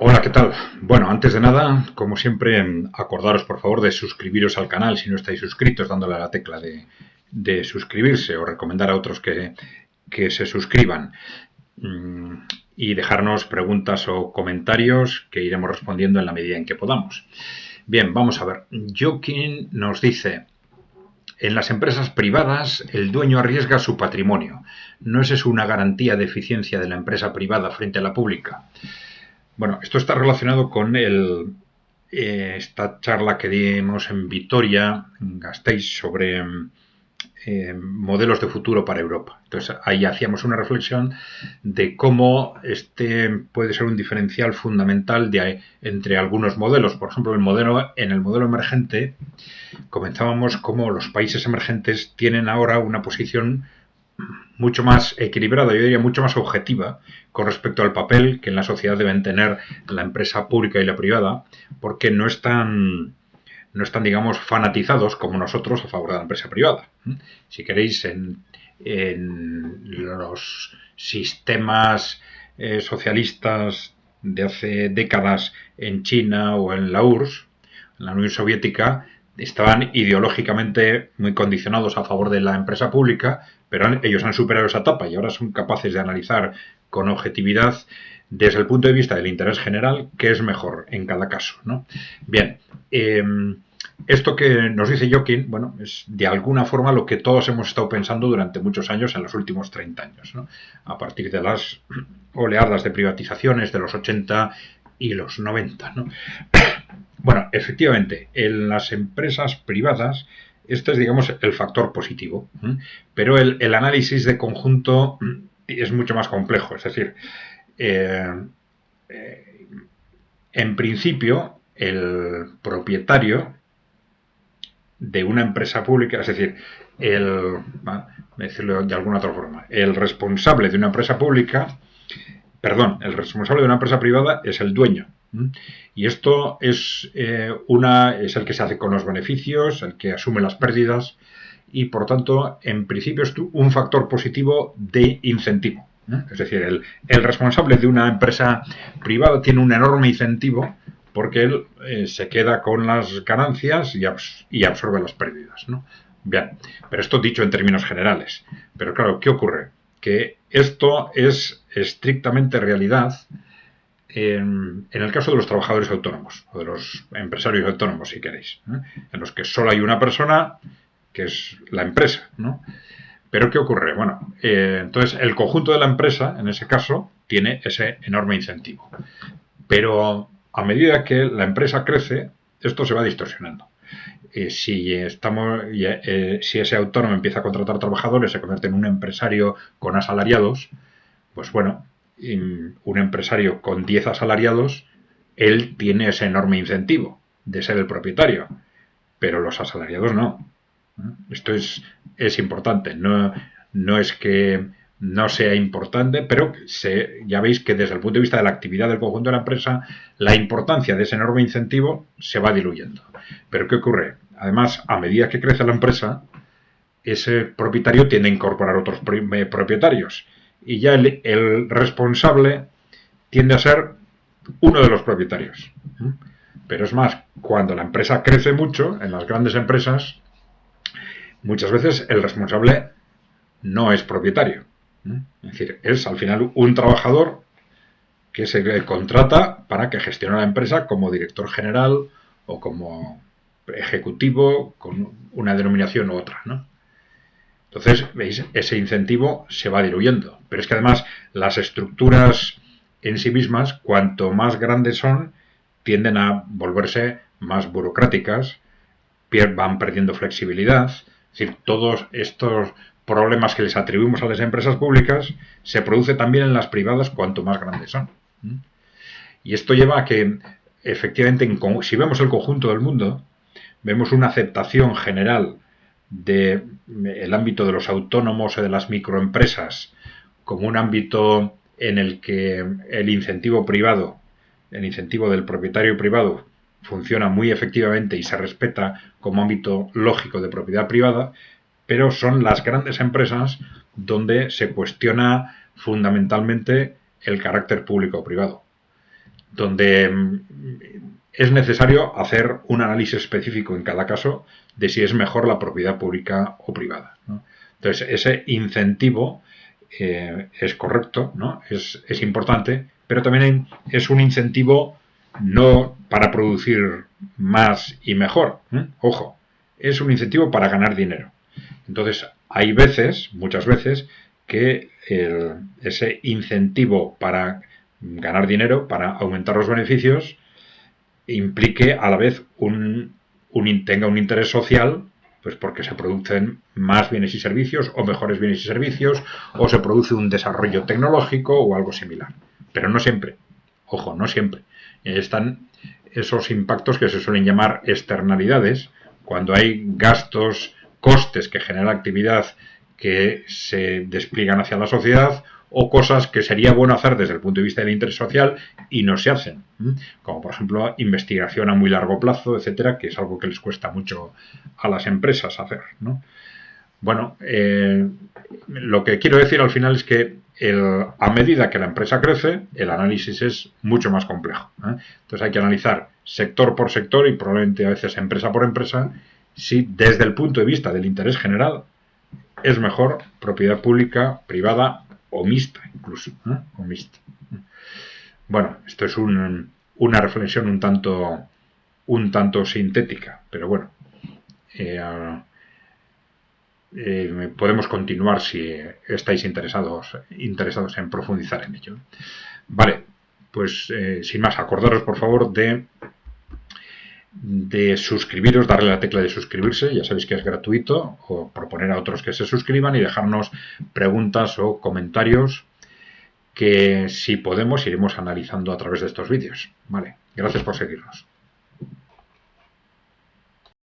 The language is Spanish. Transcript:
Hola, ¿qué tal? Bueno, antes de nada, como siempre, acordaros por favor de suscribiros al canal si no estáis suscritos, dándole a la tecla de suscribirse o recomendar a otros que se suscriban. Mm, Y dejarnos preguntas o comentarios que iremos respondiendo en la medida en que podamos. Bien, vamos a ver. Joaquín nos dice, en las empresas privadas el dueño arriesga su patrimonio. ¿No es eso una garantía de eficiencia de la empresa privada frente a la pública? Bueno, esto está relacionado con esta charla que dimos en Vitoria, en Gasteiz, sobre modelos de futuro para Europa. Entonces, ahí hacíamos una reflexión de cómo este puede ser un diferencial fundamental entre algunos modelos. Por ejemplo, en el modelo emergente, comenzábamos cómo los países emergentes tienen ahora una posición mucho más equilibrada, yo diría mucho más objetiva con respecto al papel que en la sociedad deben tener la empresa pública y la privada, porque no están, digamos, fanatizados como nosotros a favor de la empresa privada. Si queréis, en los sistemas socialistas de hace décadas en China o en la URSS, en la Unión Soviética, estaban ideológicamente muy condicionados a favor de la empresa pública, pero ellos han superado esa etapa y ahora son capaces de analizar con objetividad desde el punto de vista del interés general qué es mejor en cada caso, ¿no? Bien, esto que nos dice Joaquín, bueno, es de alguna forma lo que todos hemos estado pensando durante muchos años, en los últimos 30 años, ¿no? A partir de las oleadas de privatizaciones de los 80 y los 90, ¿no? Bueno, efectivamente, en las empresas privadas, este es, digamos, el factor positivo, pero el análisis de conjunto es mucho más complejo. Es decir, eh, eh, en principio, el propietario de una empresa pública, es decir, decirlo de alguna otra forma, el responsable de una empresa pública, perdón, el responsable de una empresa privada es el dueño. Y esto es es el que se hace con los beneficios, el que asume las pérdidas y por tanto, en principio es un factor positivo de incentivo. Es decir, el responsable de una empresa privada tiene un enorme incentivo porque él se queda con las ganancias y absorbe las pérdidas, ¿no? Bien, pero esto dicho en términos generales. Pero claro, ¿qué ocurre? Que esto es estrictamente realidad en el caso de los trabajadores autónomos o de los empresarios autónomos, si queréis, en los que solo hay una persona, que es la empresa, ¿no? Pero ¿qué ocurre? Bueno, entonces el conjunto de la empresa, en ese caso, tiene ese enorme incentivo. Pero a medida que la empresa crece, esto se va distorsionando. Si ese autónomo empieza a contratar trabajadores, se convierte en un empresario con asalariados, pues bueno, un empresario con 10 asalariados, él tiene ese enorme incentivo de ser el propietario, pero los asalariados no. Esto es importante, no es que no sea importante, pero ya veis que desde el punto de vista de la actividad del conjunto de la empresa, la importancia de ese enorme incentivo se va diluyendo. Pero ¿qué ocurre? Además, a medida que crece la empresa, ese propietario tiende a incorporar otros propietarios y ya el responsable tiende a ser uno de los propietarios. Pero es más, cuando la empresa crece mucho, en las grandes empresas, muchas veces el responsable no es propietario. Es decir, es al final un trabajador que se contrata para que gestione la empresa como director general o como ejecutivo con una denominación u otra, ¿no? Entonces, veis, ese incentivo se va diluyendo. Pero es que además las estructuras en sí mismas, cuanto más grandes son, tienden a volverse más burocráticas, van perdiendo flexibilidad. Es decir, todos estos problemas que les atribuimos a las empresas públicas se produce también en las privadas cuanto más grandes son. Y esto lleva a que, efectivamente, si vemos el conjunto del mundo, vemos una aceptación general del ámbito de los autónomos o de las microempresas como un ámbito en el que el incentivo privado, el incentivo del propietario privado, funciona muy efectivamente y se respeta como ámbito lógico de propiedad privada, pero son las grandes empresas donde se cuestiona fundamentalmente el carácter público o privado. donde es necesario hacer un análisis específico en cada caso de si es mejor la propiedad pública o privada, ¿no? Entonces, ese incentivo es correcto, ¿no? Es importante, pero también es un incentivo no para producir más y mejor, ¿eh? Ojo, es un incentivo para ganar dinero. Entonces, hay veces, muchas veces, que ese incentivo para ganar dinero, para aumentar los beneficios, implique a la vez tenga un interés social, pues porque se producen más bienes y servicios o mejores bienes y servicios, o se produce un desarrollo tecnológico o algo similar. Pero no siempre. Ojo, no siempre. Están esos impactos que se suelen llamar externalidades, cuando hay gastos, costes que genera la actividad que se despliegan hacia la sociedad, o cosas que sería bueno hacer desde el punto de vista del interés social y no se hacen, como por ejemplo investigación a muy largo plazo, etcétera, que es algo que les cuesta mucho a las empresas hacer, ¿no? Bueno, lo que quiero decir al final es que a medida que la empresa crece, el análisis es mucho más complejo, ¿eh? Entonces hay que analizar sector por sector y probablemente a veces empresa por empresa si desde el punto de vista del interés general es mejor propiedad pública, privada o mixta incluso, ¿eh? O mixta. Bueno, esto es una reflexión un tanto sintética, pero bueno, podemos continuar si estáis interesados en profundizar en ello. Vale, pues sin más, acordaros por favor de suscribiros, darle a la tecla de suscribirse, ya sabéis que es gratuito, o proponer a otros que se suscriban y dejarnos preguntas o comentarios que si podemos iremos analizando a través de estos vídeos. Vale, gracias por seguirnos.